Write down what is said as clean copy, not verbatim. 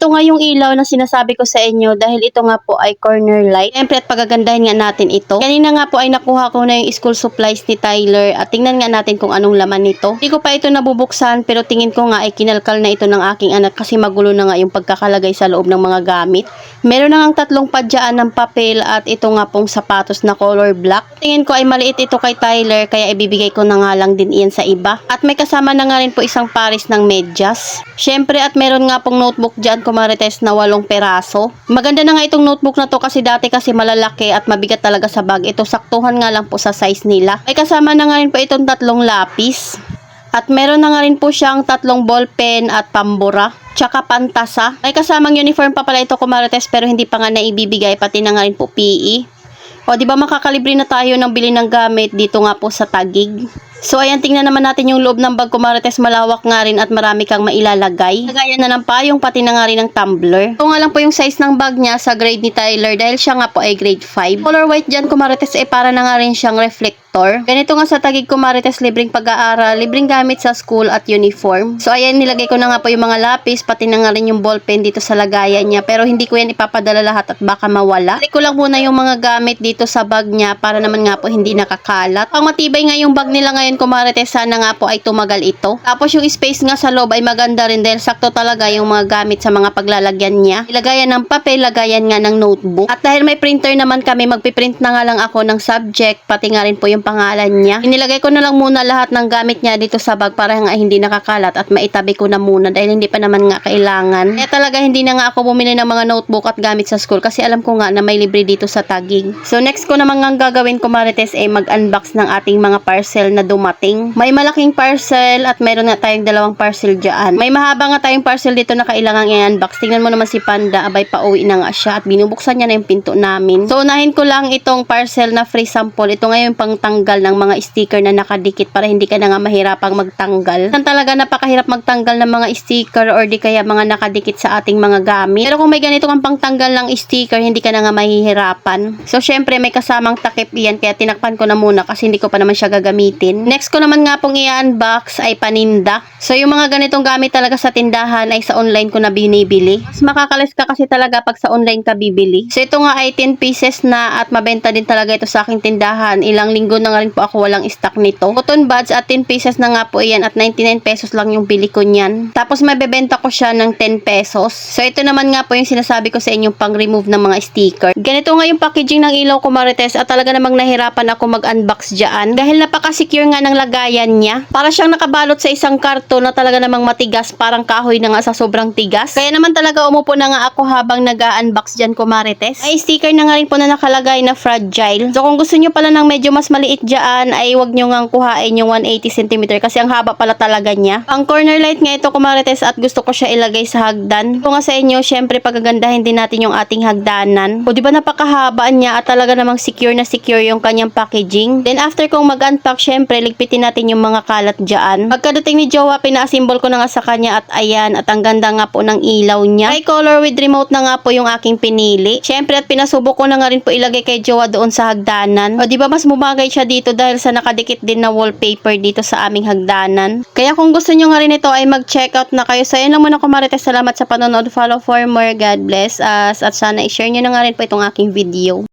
ito nga yung ilaw na sinasabi ko sa inyo dahil ito nga po ay corner light. Siyempre at pagagandahin nga natin ito. Kanina nga po ay nakuha ko na yung school supplies ni Tyler at tingnan nga natin kung anong laman nito. Hindi ko pa ito nabubuksan pero tingin ko nga ay kinalkal na ito ng aking anak kasi magulo na nga yung pagkakalagay sa loob ng mga gamit. Meron na nga tatlong padyaan ng papel at ito nga pong sapatos na color black. Tingin ko ay maliit ito kay Tyler kaya ibibigay ko na nga lang din iyan sa iba. At may kasama na nga rin po isang pares ng medyas. Siyempre at meron nga pong notebook dyan kumarites na 8 peraso. Maganda na nga itong notebook na to kasi dati kasi malalaki at mabigat talaga sa bag. Ito saktuhan nga lang po sa size nila. May kasama na nga rin po itong 3 lapis. At meron na nga rin po siyang 3 ballpen at pambura. Tsaka pantasa. May kasamang uniform pa pala ito kumarites pero hindi pa nga naibibigay pati na nga rin po PE. O di ba makakalibre na tayo ng bili ng gamit dito nga po sa Taguig. So ayan, tingnan naman natin yung loob ng bag kumarites, malawak nga rin at marami kang mailalagay. Lagayan na ng payong pati na nga rin ng tumbler. Ito nga lang po yung size ng bag niya sa grade ni Tyler dahil siya nga po ay grade 5. Color white dyan kumarites para na nga rin siyang reflector. Ganito nga sa Taguig kumarites, libreng pag-aaral, libreng gamit sa school at uniform. So ayan, nilagay ko na nga po yung mga lapis pati na nga rin yung ballpen dito sa lagayan niya pero hindi ko yan ipapadala lahat at baka mawala. Balik ko lang muna yung mga gamit dito sa bag niya para naman nga po hindi nakakalat. Pang matibay nga yung bag nila ngayon kumarites, sana nga po ay tumagal ito. Tapos yung space nga sa loob ay maganda rin dahil sakto talaga yung mga gamit sa mga paglalagyan niya. Ilagayan ng papel, lagayan nga ng notebook. At dahil may printer naman kami, magpiprint na nga lang ako ng subject, pati nga rin po yung pangalan niya. Inilagay ko na lang muna lahat ng gamit niya dito sa bag para nga hindi nakakalat at maitabi ko na muna dahil hindi pa naman nga kailangan. Kaya talaga hindi na nga ako bumili ng mga notebook at gamit sa school kasi alam ko nga na may libre dito sa Taguig. So next ko naman nga gagawin kumarites ay mag-unbox ng ating mga parcel na dumating. May malaking parcel at mayroon nga tayong 2 parcel dyan. May mahaba nga tayong parcel dito na kailangan i-unbox. Tingnan mo naman si Panda, abay pauwi na nga siya at binubuksan niya na yung pinto namin. So unahin ko lang itong parcel na free sample. Ito ngayon pang tanggal ng mga sticker na nakadikit para hindi ka na nga mahirapang magtanggal. Yan talaga napakahirap magtanggal ng mga sticker or di kaya mga nakadikit sa ating mga gamit. Pero kung may ganito kang pangtanggal ng sticker, hindi ka na nga mahihirapan. So syempre may kasamang takip iyan kaya tinakpan ko na muna kasi hindi ko pa naman siya gagamitin. Next ko naman nga pong i-unbox ay paninda. So yung mga ganitong gamit talaga sa tindahan ay sa online ko na binibili. Mas makakalis ka kasi talaga pag sa online ka bibili. So ito nga ay 10 pieces na at mabenta din talaga ito sa aking tindahan. Ilang linggo na nga rin po ako walang stock nito. Cotton buds at 10 pieces na nga po yan at 99 pesos lang yung bili ko niyan. Tapos mabebenta ko siya ng 10 pesos. So ito naman nga po yung sinasabi ko sa inyo pang remove ng mga sticker. Ganito nga yung packaging ng ilaw ko marites at talaga namang nahirapan ako mag-unbox dyan dahil napaka-secure nga ng lagayan niya. Para siyang nakabalot sa isang karton na talaga namang matigas, parang kahoy na nga sa sobrang tigas. Kaya naman talaga umupo na nga ako habang nag-unbox dyan kumarites. Ay sticker na nga rin po na nakalagay na fragile. So kung gusto nyo pala ng medyo mas maliit dyan ay wag nyo nga kuhain yung 180 cm kasi ang haba pala talaga niya. Ang corner light nga ito kumarites at gusto ko siya ilagay sa hagdan. Kung nga sa inyo, syempre pagagandahin din natin yung ating hagdanan. O diba napakahaba niya at talaga namang secure na secure yung kanyang packaging. Then after kong mag-unpack, syempre ligpitin natin yung mga kalat dyan. Pagkadating ni Jowa, pina-assemble ko na nga sa kanya at ayan, at ang ganda nga po ng ilaw niya. May color with remote na nga po yung aking pinili. Syempre at pinasubok ko na nga rin po ilagay kay Jowa doon sa hagdanan. O diba mas bumagay siya dito dahil sa nakadikit din na wallpaper dito sa aming hagdanan. Kaya kung gusto nyo nga rin ito ay mag-check out na kayo. So ayun lang muna kumarites. Salamat sa panonood. Follow for more. God bless us. At sana i-share nyo na nga rin po itong aking video.